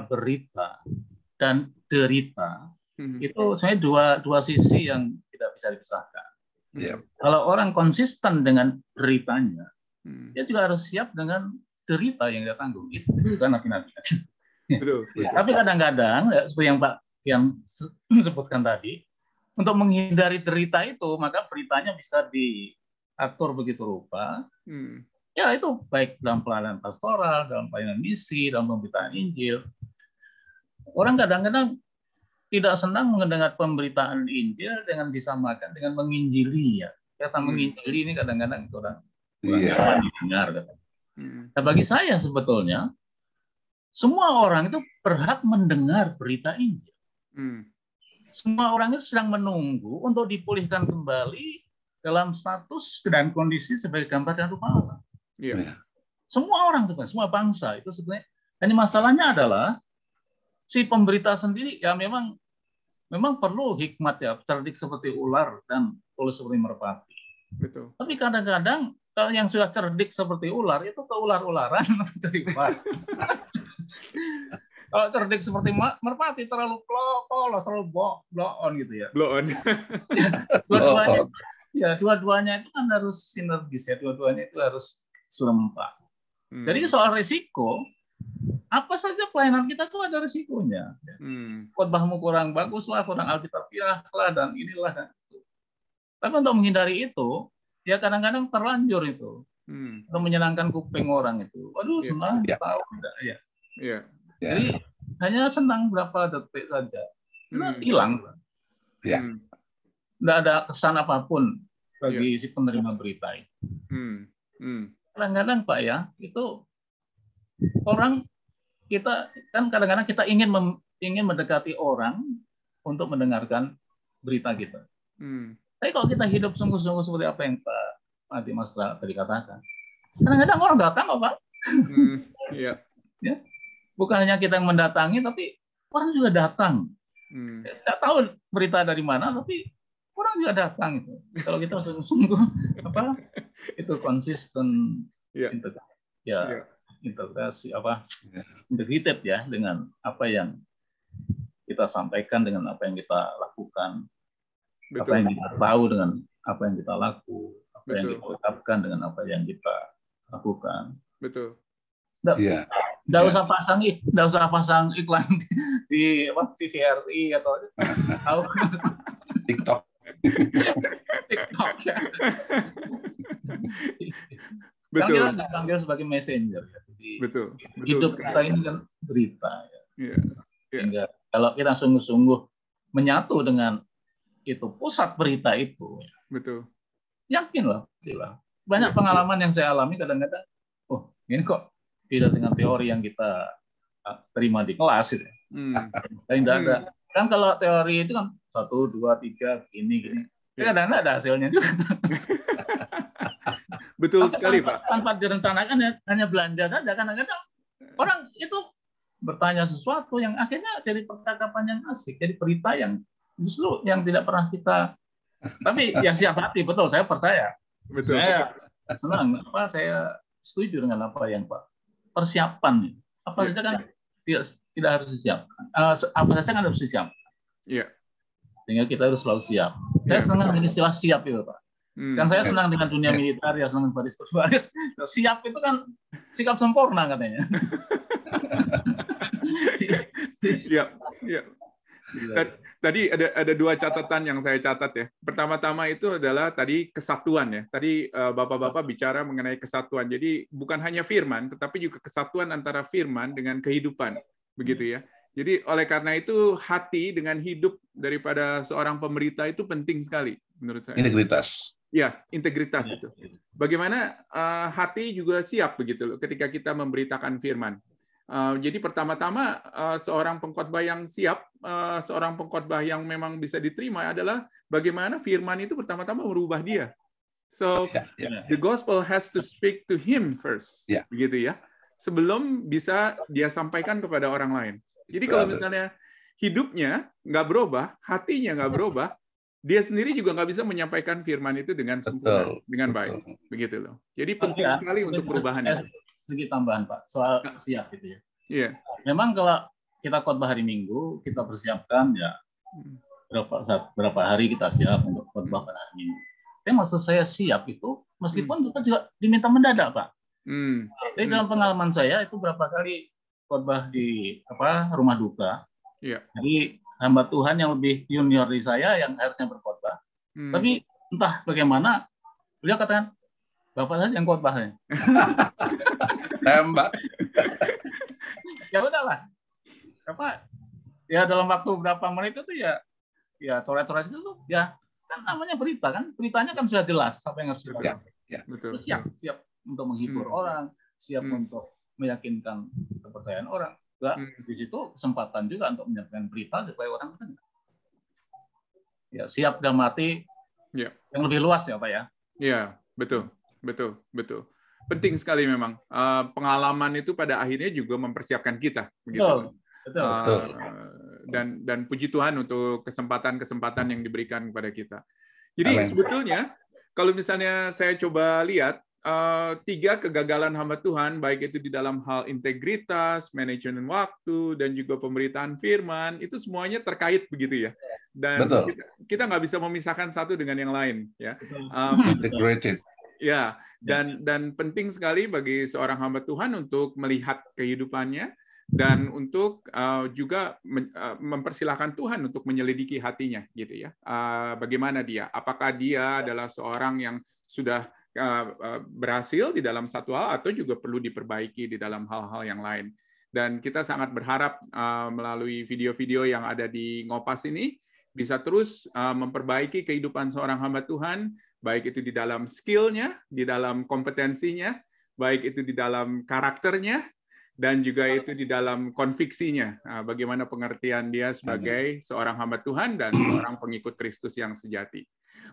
berita dan derita itu sebenarnya dua sisi yang tidak bisa dipisahkan. Kalau orang konsisten dengan beritanya, dia juga harus siap dengan derita yang dia tanggung. Itu kan nabi-nabi. Tapi kadang-kadang ya, seperti yang Pak Kian sebutkan tadi, untuk menghindari derita itu, maka beritanya bisa diatur begitu rupa. Ya itu baik dalam pelayanan pastoral, dalam pelayanan misi, dalam pemberitaan Injil. Orang kadang-kadang tidak senang mendengar pemberitaan Injil dengan disamakan dengan menginjili ya. Kata menginjili ini kadang-kadang orang dengar. Nah, bagi saya sebetulnya semua orang itu berhak mendengar berita Injil. Semua orang itu sedang menunggu untuk dipulihkan kembali dalam status dan kondisi sebagai gambar dan rupa Allah. Semua orang, semua bangsa itu sebenarnya. Hanya masalahnya adalah si pemberita sendiri ya memang perlu hikmat ya, cerdik seperti ular dan tulus seperti merpati. Betul. Tapi kadang-kadang kalau yang sudah cerdik seperti ular itu keular-ularan jadi kalau cerdik seperti merpati terlalu polos, terlalu blow on gitu ya. Blow on. Dua-duanya itu kan harus sinergis ya, dua-duanya itu harus serempak. Jadi soal risiko, apa saja pelayanan kita tuh ada risikonya. Khotbahmu kurang bagus lah, kurang alkitabiah lah, dan inilah dan itu. Tapi untuk menghindari itu, ya kadang-kadang terlanjur itu untuk menyenangkan kuping orang itu. Waduh, senang tahu enggak ya. Jadi hanya senang berapa detik saja, hilang. Nggak ada kesan apapun bagi si penerima berita itu. Kadang-kadang Pak ya, itu orang kita kan kadang-kadang kita ingin mendekati orang untuk mendengarkan berita kita. Tapi kalau kita hidup sungguh-sungguh seperti apa yang Pak Adi Masra tadi katakan, kadang-kadang orang datang kok Pak. Ya. Bukan hanya kita yang mendatangi, tapi orang juga datang. Tidak tahu berita dari mana, tapi orang juga datang itu. Kalau kita sungguh-sungguh itu konsisten, integrasi integrated ya dengan apa yang kita sampaikan, dengan apa yang kita lakukan, apa yang kita tahu dengan apa yang kita lakukan, apa yang kita ucapkan dengan apa yang kita lakukan. Betul. Nggak usah pasang iklan di TVRI atau TikTok ya. Betul. Kan kita dipanggil sebagai messenger ya. Jadi hidup kita ini kan berita ya. Sehingga kalau kita sungguh-sungguh menyatu dengan itu pusat berita itu, yakinlah. Banyak pengalaman yang saya alami kadang-kadang, ini kok tidak dengan teori yang kita terima di kelas itu. Tidak ada. Kan kalau teori itu kan 1, 2, 3 gini. Kadang-kadang ada hasilnya juga. Betul sekali Pak. Tanpa direncanakan hanya belanja saja. Kadang-kadang orang itu bertanya sesuatu yang akhirnya jadi percakapan yang asik, jadi berita yang justru yang tidak pernah kita. Tapi yang siap hati, betul, saya percaya. Betul. Saya senang, saya setuju dengan apa yang Pak persiapan. Apa saja kan tidak harus disiapkan. Apa saja kan harus disiapkan. Sehingga kita harus selalu siap. Saya senang dengan istilah siap itu, Pak. Kan saya senang dengan dunia militer, ya senang baris berbaris. Siap itu kan sikap sempurna katanya. Tadi ada dua catatan yang saya catat ya. Pertama-tama itu adalah tadi kesatuan ya. Tadi Bapak-bapak bicara mengenai kesatuan. Jadi bukan hanya firman, tetapi juga kesatuan antara firman dengan kehidupan, begitu ya. Jadi oleh karena itu hati dengan hidup daripada seorang pemberita itu penting sekali menurut saya. Integritas. Ya, integritas itu. Bagaimana hati juga siap begitu loh ketika kita memberitakan firman. Jadi pertama-tama seorang pengkhotbah yang siap, seorang pengkhotbah yang memang bisa diterima adalah bagaimana firman itu pertama-tama merubah dia. So the gospel has to speak to him first, begitu ya, sebelum bisa dia sampaikan kepada orang lain. Jadi kalau misalnya hidupnya nggak berubah, hatinya nggak berubah, dia sendiri juga nggak bisa menyampaikan firman itu dengan sempurna, dengan baik, begitu loh. Jadi penting sekali untuk perubahan itu. Sedikit tambahan Pak soal siap gitu ya. Iya. Memang kalau kita khotbah hari Minggu, kita persiapkan ya berapa hari kita siap untuk khotbah pada hari Minggu. Tapi maksud saya siap itu meskipun kita juga diminta mendadak Pak. Jadi dalam pengalaman saya itu berapa kali khotbah di rumah duka. Jadi hamba Tuhan yang lebih junior dari saya yang harusnya berkhotbah. Tapi entah bagaimana beliau katakan Bapak saja yang khotbahnya. Tembak. Ya udahlah. Ya dalam waktu berapa menit itu ya coret-coret itu tuh ya kan namanya berita kan. Beritanya kan sudah jelas apa yang harus dilakukan. Betul. Siap untuk menghibur orang, siap untuk meyakinkan kepercayaan orang. Di situ kesempatan juga untuk menyampaikan berita supaya orang dengar. Ya siap dan mati yang lebih luas ya Pak ya. Iya, betul. Penting sekali memang. Pengalaman itu pada akhirnya juga mempersiapkan kita, begitu. Betul. Dan puji Tuhan untuk kesempatan-kesempatan yang diberikan kepada kita. Jadi sebetulnya kalau misalnya saya coba lihat 3 kegagalan hamba Tuhan, baik itu di dalam hal integritas, manajemen waktu, dan juga pemberitaan firman, itu semuanya terkait begitu ya. Dan kita nggak bisa memisahkan satu dengan yang lain, ya. Integrated. Ya, dan penting sekali bagi seorang hamba Tuhan untuk melihat kehidupannya dan untuk juga mempersilahkan Tuhan untuk menyelidiki hatinya, gitu ya. Bagaimana dia? Apakah dia adalah seorang yang sudah berhasil di dalam satu hal atau juga perlu diperbaiki di dalam hal-hal yang lain. Dan kita sangat berharap melalui video-video yang ada di Ngopas ini bisa terus memperbaiki kehidupan seorang hamba Tuhan, baik itu di dalam skill-nya, di dalam kompetensinya, baik itu di dalam karakternya, dan juga itu di dalam konviksinya. Bagaimana pengertian dia sebagai seorang hamba Tuhan dan seorang pengikut Kristus yang sejati.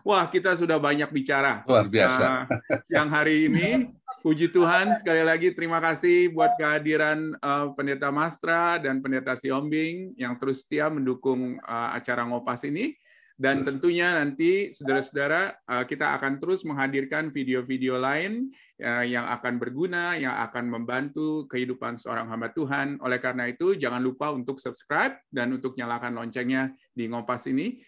Wah, kita sudah banyak bicara. Luar biasa. Siang hari ini, puji Tuhan, sekali lagi terima kasih buat kehadiran Pendeta Mastra dan Pendeta Siombing yang terus setia mendukung acara Ngopas ini. Dan tentunya nanti, saudara-saudara, kita akan terus menghadirkan video-video lain yang akan berguna, yang akan membantu kehidupan seorang hamba Tuhan. Oleh karena itu, jangan lupa untuk subscribe dan untuk nyalakan loncengnya di Ngopas ini,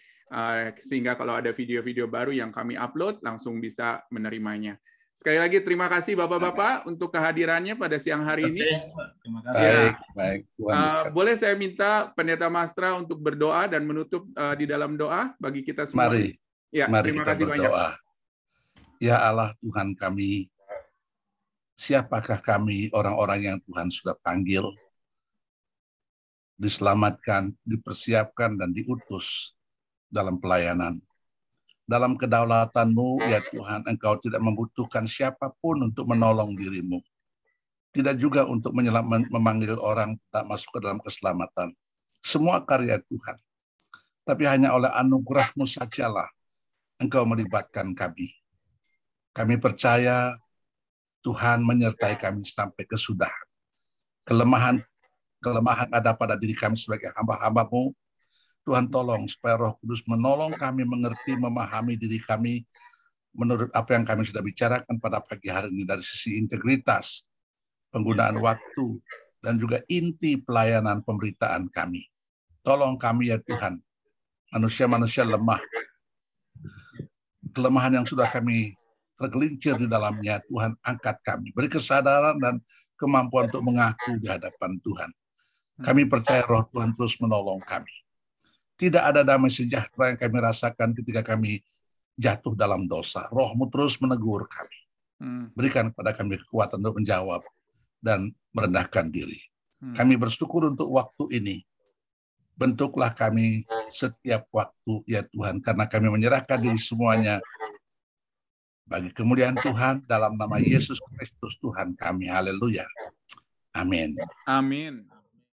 sehingga kalau ada video-video baru yang kami upload, langsung bisa menerimanya. Sekali lagi terima kasih Bapak-Bapak untuk kehadirannya pada siang hari ini. Terima kasih. Baik. Boleh saya minta Pendeta Mastra untuk berdoa dan menutup di dalam doa bagi kita semua. Mari terima kita kasih berdoa. banyak. Ya Allah Tuhan kami, siapakah kami orang-orang yang Tuhan sudah panggil, diselamatkan, dipersiapkan, dan diutus dalam pelayanan. Dalam kedaulatan-Mu, ya Tuhan, Engkau tidak membutuhkan siapapun untuk menolong diri-Mu. Tidak juga untuk memanggil orang tak masuk ke dalam keselamatan. Semua karya Tuhan. Tapi hanya oleh anugerah-Mu sajalah Engkau melibatkan kami. Kami percaya Tuhan menyertai kami sampai kesudahan. Kelemahan ada pada diri kami sebagai hamba-hamba-Mu. Tuhan tolong supaya Roh Kudus menolong kami mengerti, memahami diri kami, menurut apa yang kami sudah bicarakan pada pagi hari ini dari sisi integritas, penggunaan waktu, dan juga inti pelayanan pemberitaan kami. Tolong kami ya Tuhan, manusia-manusia lemah, kelemahan yang sudah kami tergelincir di dalamnya, Tuhan angkat kami, beri kesadaran dan kemampuan untuk mengaku di hadapan Tuhan. Kami percaya Roh Tuhan terus menolong kami. Tidak ada damai sejahtera yang kami rasakan ketika kami jatuh dalam dosa. Roh-Mu terus menegur kami. Berikan kepada kami kekuatan untuk menjawab dan merendahkan diri. Kami bersyukur untuk waktu ini. Bentuklah kami setiap waktu ya Tuhan, karena kami menyerahkan diri semuanya bagi kemuliaan Tuhan dalam nama Yesus Kristus Tuhan kami. Haleluya. Amin. Amin.